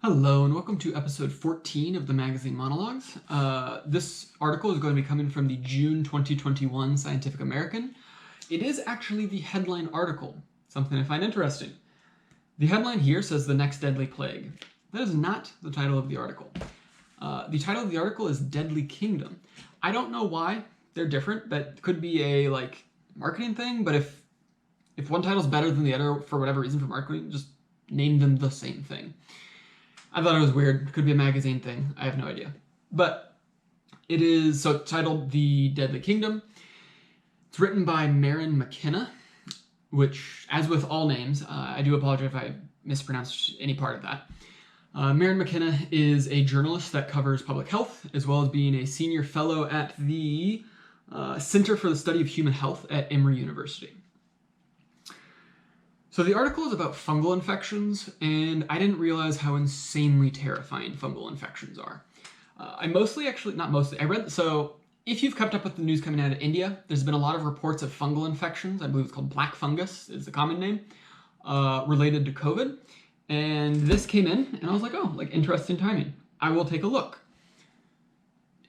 Hello and welcome to episode 14 of the magazine monologues. This article is going to be coming from the June 2021 Scientific American. It is actually the headline article, something I find interesting. The headline here says the next deadly plague. That is not the title of the article. The title of the article is Deadly Kingdom. I don't know why they're different. That could be a marketing thing, but if one title is better than the other for whatever reason for marketing, just name them the same thing. I thought it was weird. Could be a magazine thing. I have no idea. But it is, so it's titled The Deadly Kingdom. It's written by Maryn McKenna, which, as with all names, I do apologize if I mispronounced any part of that. Maryn McKenna is a journalist that covers public health, as well as being a senior fellow at the Center for the Study of Human Health at Emory University. So the article is about fungal infections, and I didn't realize how insanely terrifying fungal infections are. I read, so if you've kept up with the news coming out of India, there's been a lot of reports of fungal infections. I believe it's called black fungus is the common name, related to COVID. And this came in, and I was like, oh, interesting timing. I will take a look.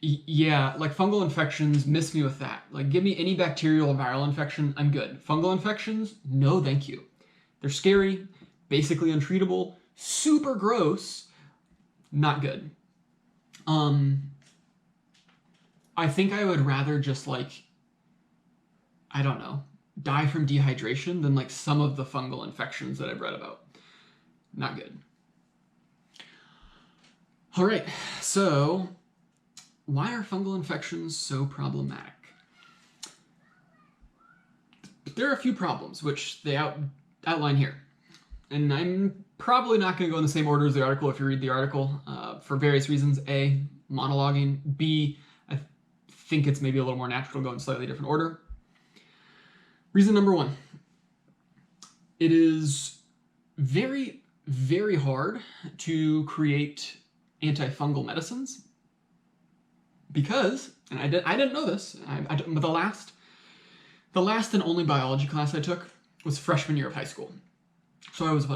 Yeah, fungal infections, miss me with that. Give me any bacterial or viral infection, I'm good. Fungal infections, no thank you. They're scary, basically untreatable, super gross, not good. I think I would rather just I don't know, die from dehydration than some of the fungal infections that I've read about. Not good. All right, so why are fungal infections so problematic? There are a few problems which they outline here. And I'm probably not going to go in the same order as the article if you read the article for various reasons. A, monologuing. B, I think it's maybe a little more natural to go in slightly different order. Reason number one, it is very, very hard to create antifungal medicines because, and I didn't know this, but the last and only biology class I took was freshman year of high school. So I was,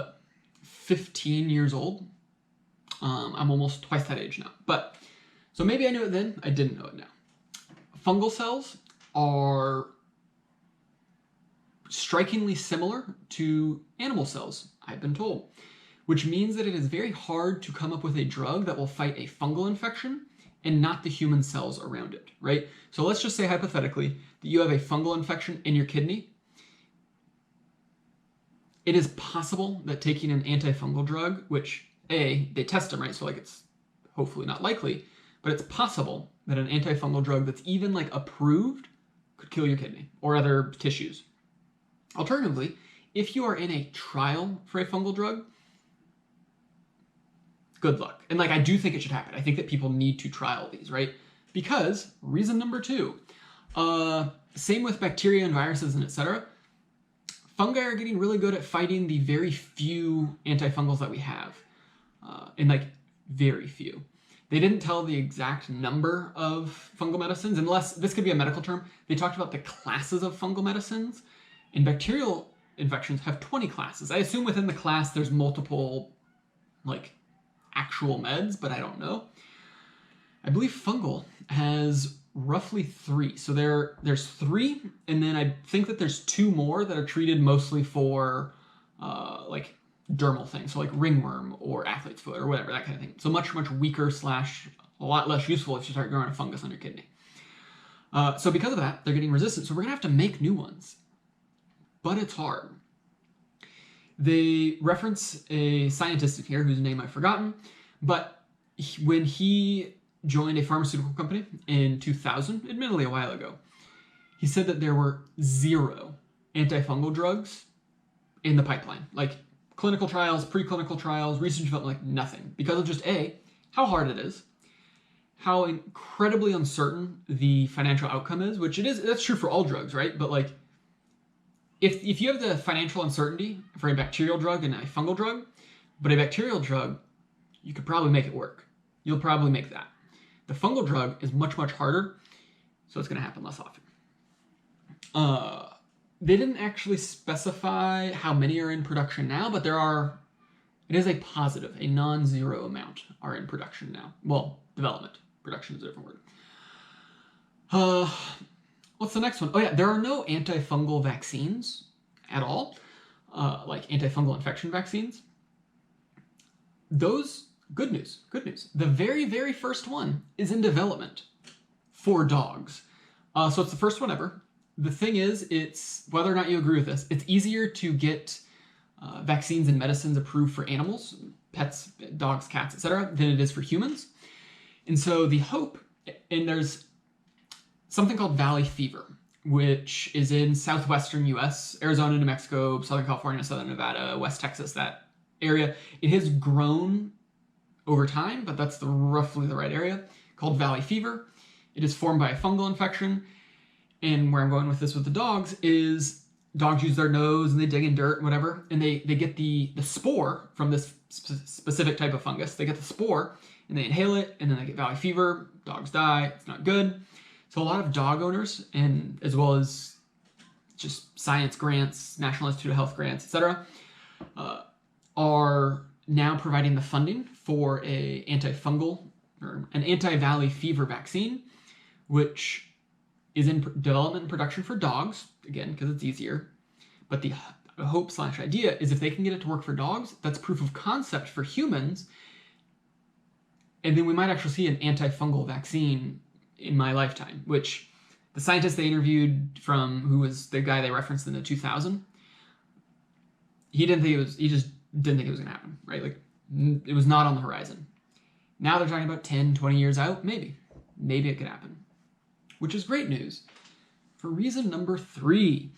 15 years old? I'm almost twice that age now. But, so maybe I knew it then, I didn't know it now. Fungal cells are strikingly similar to animal cells, I've been told, which means that it is very hard to come up with a drug that will fight a fungal infection and not the human cells around it, right? So let's just say hypothetically that you have a fungal infection in your kidney. It is possible that taking an antifungal drug, which they test them, right? So it's hopefully not likely, but it's possible that an antifungal drug that's even approved could kill your kidney or other tissues. Alternatively, if you are in a trial for a fungal drug, good luck. And I do think it should happen. I think that people need to trial these, right? Because reason number two, same with bacteria and viruses and etc. Fungi are getting really good at fighting the very few antifungals that we have, and very few. They didn't tell the exact number of fungal medicines, unless this could be a medical term. They talked about the classes of fungal medicines, and bacterial infections have 20 classes. I assume within the class there's multiple, actual meds, but I don't know. I believe fungal has roughly 3. So there's 3, and then I think that there's 2 more that are treated mostly for dermal things, so ringworm or athlete's foot or whatever, that kind of thing. So much weaker / a lot less useful if you start growing a fungus on your kidney. So because of that, they're getting resistant. So we're gonna have to make new ones, but it's hard. They reference a scientist in here whose name I've forgotten, but when he joined a pharmaceutical company in 2000, admittedly a while ago, he said that there were 0 antifungal drugs in the pipeline. Clinical trials, preclinical trials, research development, nothing. Because of just A, how hard it is, how incredibly uncertain the financial outcome is, which it is, that's true for all drugs, right? But if you have the financial uncertainty for a bacterial drug and a fungal drug, but a bacterial drug, you could probably make it work. You'll probably make that. The fungal drug is much harder, so it's going to happen less often. They didn't actually specify how many are in production now, but there are It is a positive, a non-zero amount are in production now. Well, development. Production is a different word. What's the next one? Oh yeah, there are no antifungal vaccines at all, like antifungal infection vaccines. Those, good news. The very, very first one is in development for dogs. So it's the first one ever. The thing is, it's, whether or not you agree with this, it's easier to get vaccines and medicines approved for animals, pets, dogs, cats, etc., than it is for humans. And so the hope, and there's something called valley fever, which is in southwestern US, Arizona, New Mexico, Southern California, Southern Nevada, West Texas, that area. It has grown over time, but that's roughly the right area, called valley fever. It is formed by a fungal infection. And where I'm going with this with the dogs is dogs use their nose and they dig in dirt and whatever, and they get the spore from this specific type of fungus. They get the spore and they inhale it, and then they get valley fever. Dogs die. It's not good. So a lot of dog owners, and as well as just science grants, National Institute of Health grants, etc., are now providing the funding for a antifungal or an anti-valley fever vaccine, which is in development and production for dogs, again, because it's easier. But the hope/idea is if they can get it to work for dogs, that's proof of concept for humans. And then we might actually see an antifungal vaccine in my lifetime, which the scientist they interviewed who was the guy they referenced in the 2000, he just didn't think it was going to happen, right? Like, it was not on the horizon. Now they're talking about 10, 20 years out, maybe it could happen, which is great news. For reason number 3,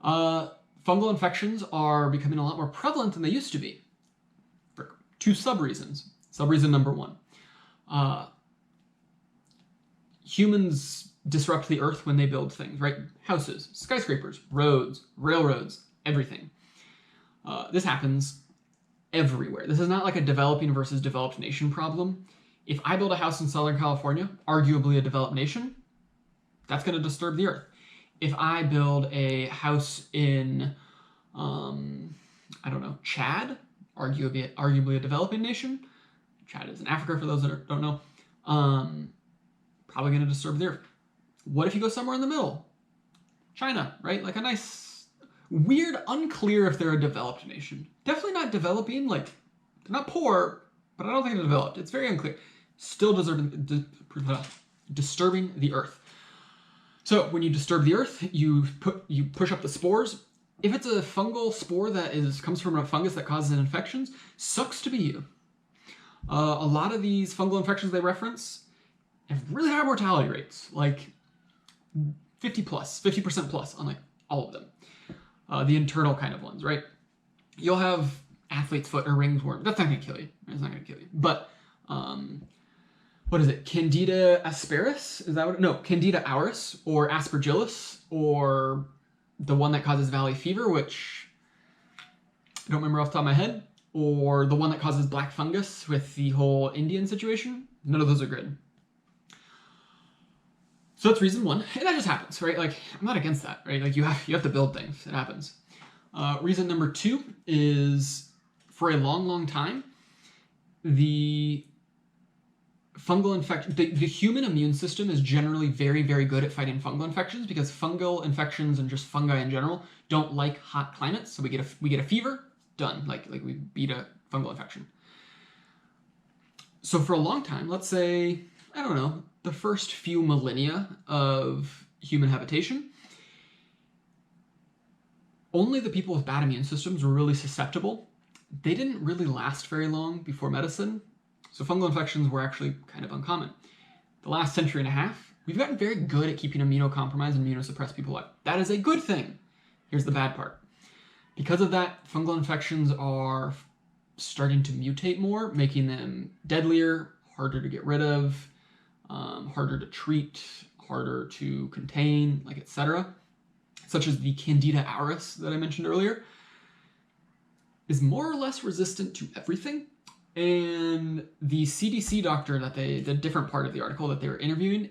fungal infections are becoming a lot more prevalent than they used to be for 2 sub-reasons. Sub-reason number 1, humans disrupt the earth when they build things, right? Houses, skyscrapers, roads, railroads, everything. This happens everywhere. This is not like a developing versus developed nation problem. If I build a house in Southern California, arguably a developed nation, that's going to disturb the earth. If I build a house in, Chad, arguably a developing nation. Chad is in Africa, for those that don't know. Probably going to disturb the earth. What if you go somewhere in the middle? China, right? Like a nice, weird, unclear if they're a developed nation. Definitely not developing, like, they're not poor, but I don't think they're developed. It's very unclear. Still disturbing the earth. So when you disturb the earth, you push up the spores. If it's a fungal spore that comes from a fungus that causes infections, sucks to be you. A lot of these fungal infections they reference have really high mortality rates, like 50% plus on like all of them. The internal kind of ones, right? You'll have athlete's foot or ringworm. That's not going to kill you. It's not going to kill you. But what is it? Candida asperis? Is that what? No, Candida auris or aspergillus, or the one that causes valley fever, which I don't remember off the top of my head, or the one that causes black fungus with the whole Indian situation. None of those are good. So that's reason 1, and that just happens, right? Like, I'm not against that, right? Like, you have to build things. It happens. Reason number 2 is, for a long, long time, the fungal infection, the human immune system is generally very, very good at fighting fungal infections, because fungal infections and just fungi in general don't like hot climates. So we get a fever, done. Like we beat a fungal infection. So for a long time, let's say, I don't know, the first few millennia of human habitation, only the people with bad immune systems were really susceptible. They didn't really last very long before medicine. So fungal infections were actually kind of uncommon. The last century and a half, we've gotten very good at keeping immunocompromised and immunosuppressed people alive. That is a good thing. Here's the bad part. Because of that, fungal infections are starting to mutate more, making them deadlier, harder to get rid of, harder to treat, harder to contain, like etc. Such as the Candida auris that I mentioned earlier, is more or less resistant to everything. And the CDC doctor the different part of the article that they were interviewing,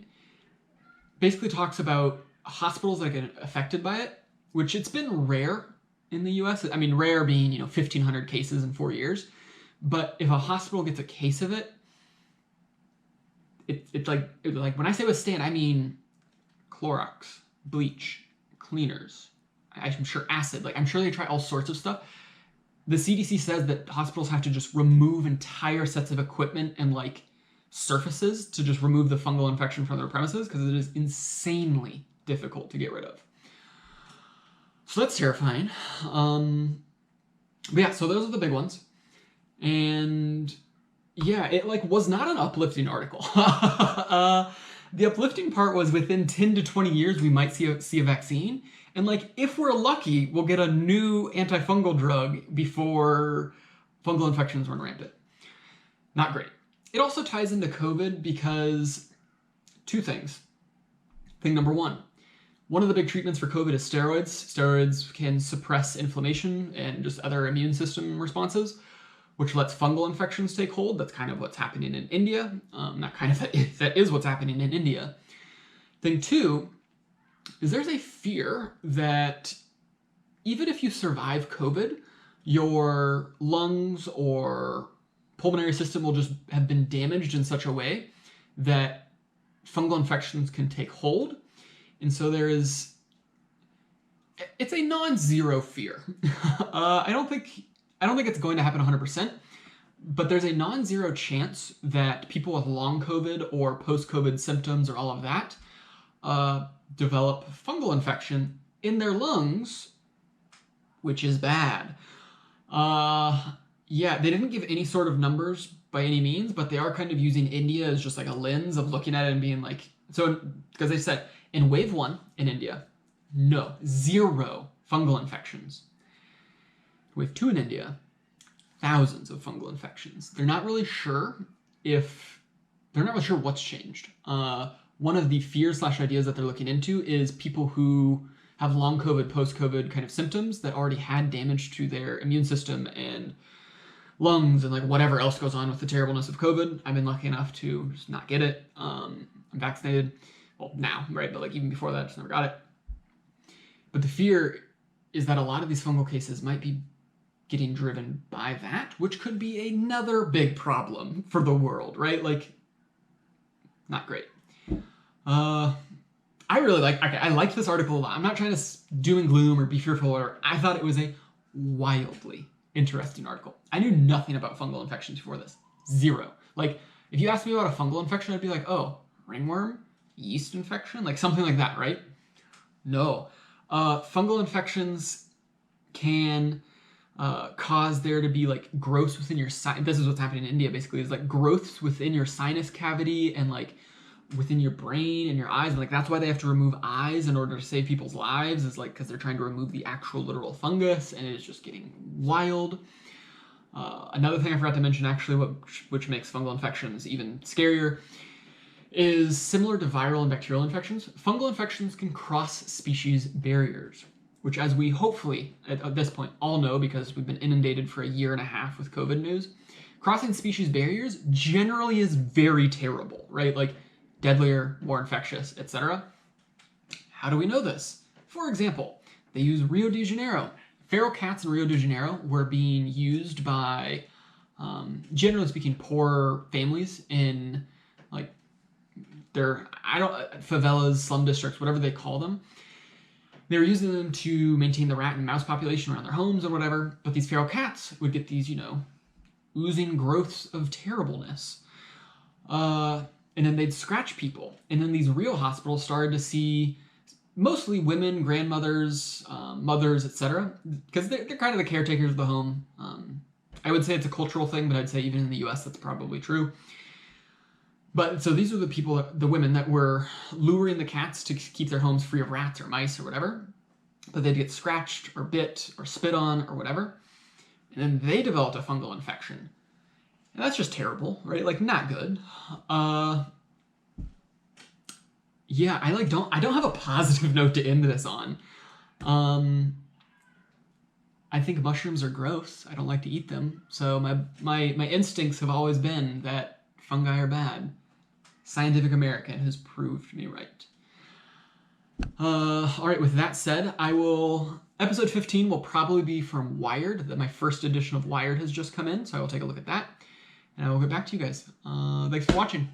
basically talks about hospitals that get affected by it, which it's been rare in the US. I mean, rare being, 1,500 cases in 4 years. But if a hospital gets a case of it, it's like when I say withstand, I mean Clorox, bleach, cleaners. I'm sure acid. Like, I'm sure they try all sorts of stuff. The CDC says that hospitals have to just remove entire sets of equipment and like surfaces to just remove the fungal infection from their premises because it is insanely difficult to get rid of. So that's terrifying. But yeah, so those are the big ones. And yeah, it like was not an uplifting article. The uplifting part was within 10 to 20 years, we might see a vaccine. And like, if we're lucky, we'll get a new antifungal drug before fungal infections run rampant. Not great. It also ties into COVID because two things. Thing number one of the big treatments for COVID is steroids. Steroids can suppress inflammation and just other immune system responses, which lets fungal infections take hold. That's kind of what's happening in India. That is what's happening in India. Thing two is there's a fear that even if you survive COVID, your lungs or pulmonary system will just have been damaged in such a way that fungal infections can take hold. And so it's a non-zero fear. I don't think it's going to happen 100%, but there's a non-zero chance that people with long COVID or post-COVID symptoms or all of that develop fungal infection in their lungs, which is bad. Yeah, they didn't give any sort of numbers by any means, but they are kind of using India as just like a lens of looking at it and being like, so, because they said in wave 1 in India, zero fungal infections. Wave 2 in India, thousands of fungal infections. They're not really sure what's changed. One of the fears/ideas that they're looking into is people who have long COVID, post-COVID kind of symptoms that already had damage to their immune system and lungs and like whatever else goes on with the terribleness of COVID. I've been lucky enough to just not get it. I'm vaccinated. Well, now, right? But like even before that, I just never got it. But the fear is that a lot of these fungal cases might be getting driven by that, which could be another big problem for the world, right? Like, not great. I really I liked this article a lot. I'm not trying to doom and gloom or be fearful, or I thought it was a wildly interesting article. I knew nothing about fungal infections before this. Zero. Like, if you asked me about a fungal infection, I'd be like, oh, ringworm? Yeast infection? Like something like that, right? No. Fungal infections can cause there to be like growths within your sinus. This is what's happening in India, basically, is like growths within your sinus cavity and like within your brain and your eyes. And like that's why they have to remove eyes in order to save people's lives, is like because they're trying to remove the actual literal fungus, and it is just getting wild. Another thing I forgot to mention, actually, which makes fungal infections even scarier, is similar to viral and bacterial infections. Fungal infections can cross species barriers, which, as we hopefully at this point all know because we've been inundated for a year and a half with COVID news, crossing species barriers generally is very terrible, right? Like deadlier, more infectious, etc. How do we know this? For example, they use Rio de Janeiro. Feral cats in Rio de Janeiro were being used by, generally speaking, poor families in like their favelas, slum districts, whatever they call them. They were using them to maintain the rat and mouse population around their homes or whatever. But these feral cats would get these, oozing growths of terribleness. And then they'd scratch people. And then these real hospitals started to see mostly women, grandmothers, mothers, etc. Because they're kind of the caretakers of the home. I would say it's a cultural thing, but I'd say even in the US that's probably true. But so these are the women that were luring the cats to keep their homes free of rats or mice or whatever. But they'd get scratched or bit or spit on or whatever. And then they developed a fungal infection. And that's just terrible, right? Like, not good. Yeah, I don't have a positive note to end this on. I think mushrooms are gross. I don't like to eat them. So my instincts have always been that fungi are bad. Scientific American has proved me right. All right, with that said, I will Episode 15 will probably be from Wired. My first edition of Wired has just come in, so I will take a look at that. And I will get back to you guys. Thanks for watching.